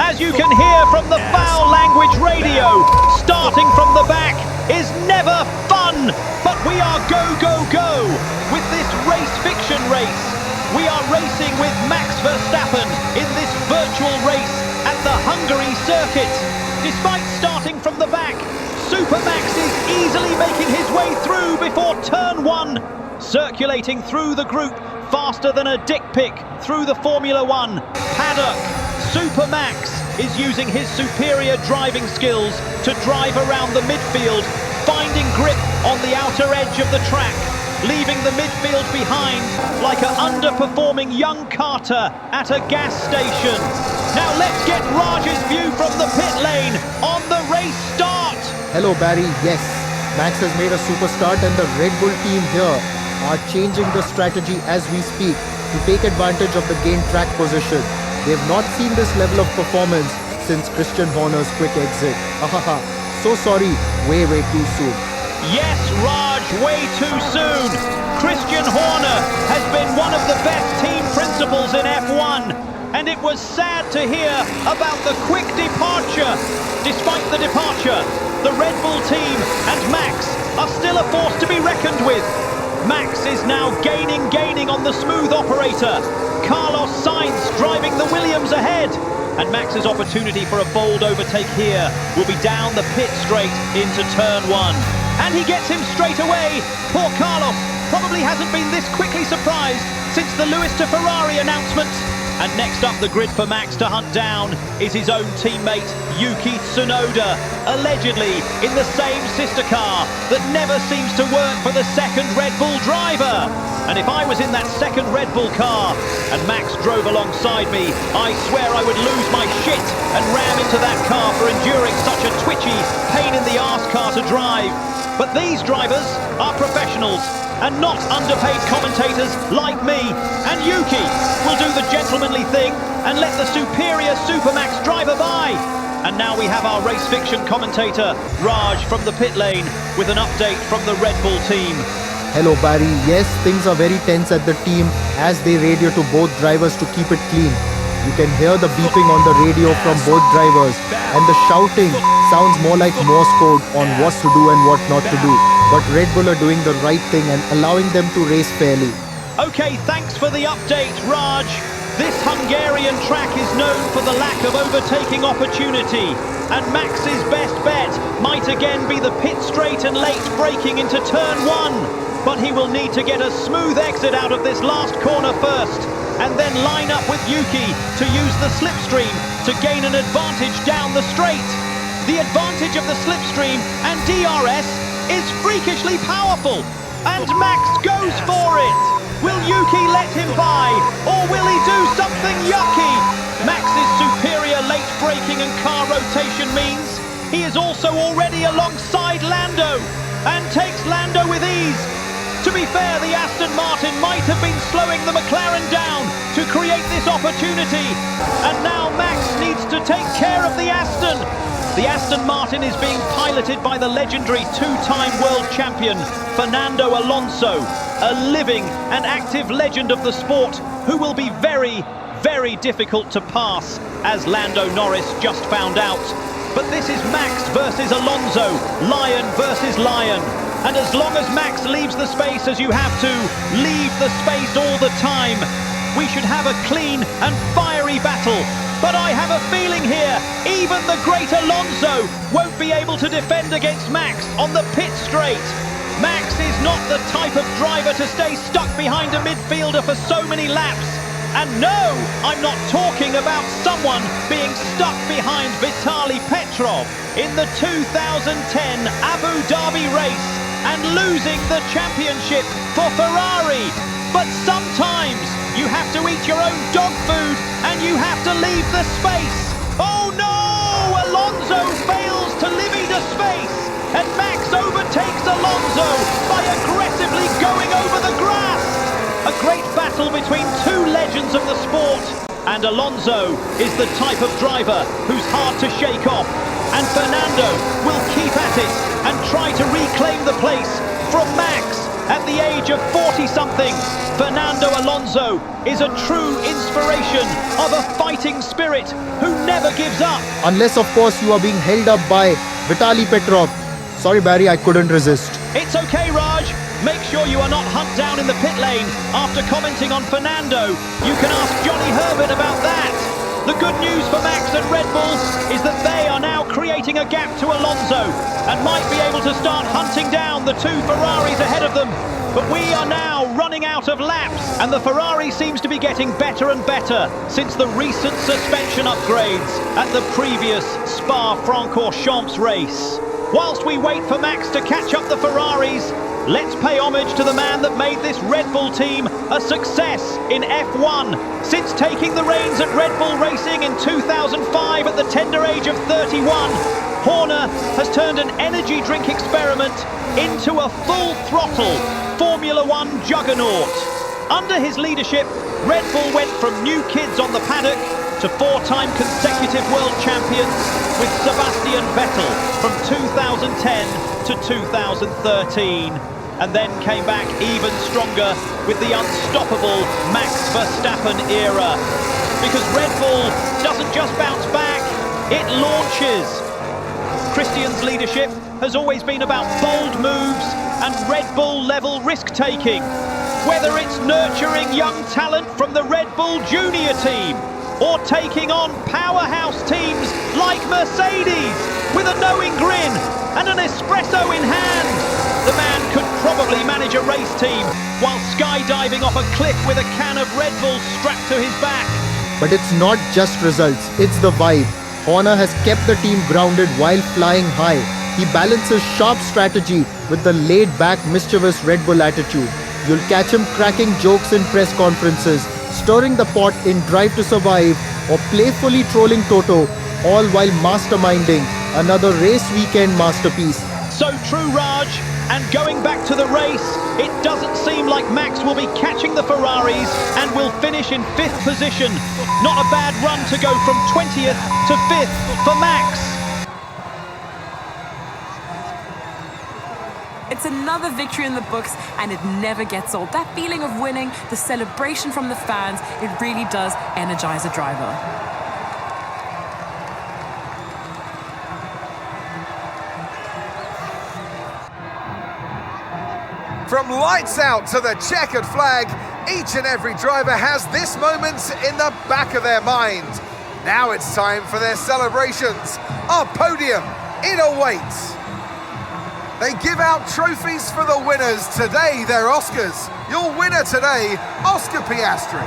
As you can hear from the foul language radio, starting from the back is never fun. But we are go, go, go with this race fiction race. We are racing with Max Verstappen in this virtual race at the Hungary circuit. Despite starting from the back, Super Max is easily making his way through before turn one, circulating through the group faster than a dick pic through the Formula One paddock. Super Max is using his superior driving skills to drive around the midfield, finding grip on the outer edge of the track, leaving the midfield behind like an underperforming young Carter at a gas station. Now let's get Raj's view from the pit lane on the race start. Hello Barry, yes, Max has made a super start and the Red Bull team here are changing the strategy as we speak to take advantage of the gained track position. They've not seen this level of performance since Christian Horner's quick exit. Ahaha, so sorry, way too soon. Yes, Raj, way too soon. Christian Horner has been one of the best team principals in F1, and it was sad to hear about the quick departure. Despite the departure, the Red Bull team and Max are still a force to be reckoned with. Max is now gaining on the smooth operator. Carlos Sainz driving the Williams ahead. And Max's opportunity for a bold overtake here will be down the pit straight into turn one. And he gets him straight away. Poor Carlos probably hasn't been this quickly surprised since the Lewis to Ferrari announcement. And next up the grid for Max to hunt down is his own teammate, Yuki Tsunoda, allegedly in the same sister car that never seems to work for the second Red Bull driver. And if I was in that second Red Bull car and Max drove alongside me, I swear I would lose my shit and ram into that car for enduring such a twitchy, pain-in-the-arse car to drive. But these drivers are professionals and not underpaid commentators like me. And Yuki will do the gentlemanly thing and let the superior Supermax driver by. And now we have our race fiction commentator, Raj, from the pit lane with an update from the Red Bull team. Hello Barry, yes, things are very tense at the team as they radio to both drivers to keep it clean. You can hear the beeping on the radio from both drivers, and the shouting sounds more like Morse code on what to do and what not to do. But Red Bull are doing the right thing and allowing them to race fairly. Okay, thanks for the update, Raj. This Hungarian track is known for the lack of overtaking opportunity, and Max's best bet might again be the pit straight and late braking into turn one. But he will need to get a smooth exit out of this last corner first, and then line up with Yuki to use the slipstream to gain an advantage down the straight. The advantage of the slipstream and DRS is freakishly powerful, and Max goes for it. Will Yuki let him by, or will he do something yucky? Max's superior late braking and car rotation means he is also already alongside Lando, and takes Lando with ease. To be fair, the Aston Martin might have been slowing the McLaren down to create this opportunity, and now Max needs to take care of the Aston. The Aston Martin is being piloted by the legendary two-time world champion, Fernando Alonso, a living and active legend of the sport who will be very difficult to pass, as Lando Norris just found out. But this is Max versus Alonso, lion versus lion. And as long as Max leaves the space as you have to, leave the space all the time, we should have a clean and fiery battle. But I have a feeling here, even the great Alonso won't be able to defend against Max on the pit straight. Max is not the type of driver to stay stuck behind a midfielder for so many laps. And no, I'm not talking about someone being stuck behind Vitaly Petrov in the 2010 Abu Dhabi race and losing the championship for Ferrari. But sometimes you have to eat your own dog food and you have to leave the space. Oh no! Alonso fails to livy the space, and Max overtakes Alonso by aggressively going over the grass. A great battle between two legends of the sport, and Alonso is the type of driver who's hard to shake off, and Fernando will keep at it and try to reclaim the place from Max. At the age of 40-something, Fernando Alonso is a true inspiration of a fighting spirit who never gives up. Unless, of course, you are being held up by Vitaly Petrov. Sorry, Barry, I couldn't resist. It's okay, Raj. Make sure you are not humped down in the pit lane after commenting on Fernando. You can ask Johnny Herbert about that. The good news for Max and Red Bull is that they are now creating a gap to Alonso and might be able to start hunting down the two Ferraris ahead of them. But we are now running out of laps, and the Ferrari seems to be getting better and better since the recent suspension upgrades at the previous Spa-Francorchamps race. Whilst we wait for Max to catch up the Ferraris, let's pay homage to the man that made this Red Bull team a success in F1. Since taking the reins at Red Bull Racing in 2005 at the tender age of 31, Horner has turned an energy drink experiment into a full-throttle Formula One juggernaut. Under his leadership, Red Bull went from new kids on the paddock to four-time consecutive world champions with Sebastian Vettel from 2010 to 2013. And then came back even stronger with the unstoppable Max Verstappen era. Because Red Bull doesn't just bounce back, it launches. Christian's leadership has always been about bold moves and Red Bull-level risk-taking. Whether it's nurturing young talent from the Red Bull Junior team or taking on powerhouse teams like Mercedes with a knowing grin and an espresso in hand, the man could probably manage a race team while skydiving off a cliff with a can of Red Bull strapped to his back. But it's not just results, it's the vibe. Horner has kept the team grounded while flying high. He balances sharp strategy with the laid-back, mischievous Red Bull attitude. You'll catch him cracking jokes in press conferences, stirring the pot in Drive to Survive, or playfully trolling Toto, all while masterminding another race weekend masterpiece. So true, Raj. And going back to the race, it doesn't seem like Max will be catching the Ferraris and will finish in 5th position. Not a bad run to go from 20th to 5th for Max. It's another victory in the books, and it never gets old. That feeling of winning, the celebration from the fans, it really does energize a driver. From lights out to the checkered flag, each and every driver has this moment in the back of their mind. Now it's time for their celebrations. Our podium, it awaits. They give out trophies for the winners. Today, they're Oscars. Your winner today, Oscar Piastri.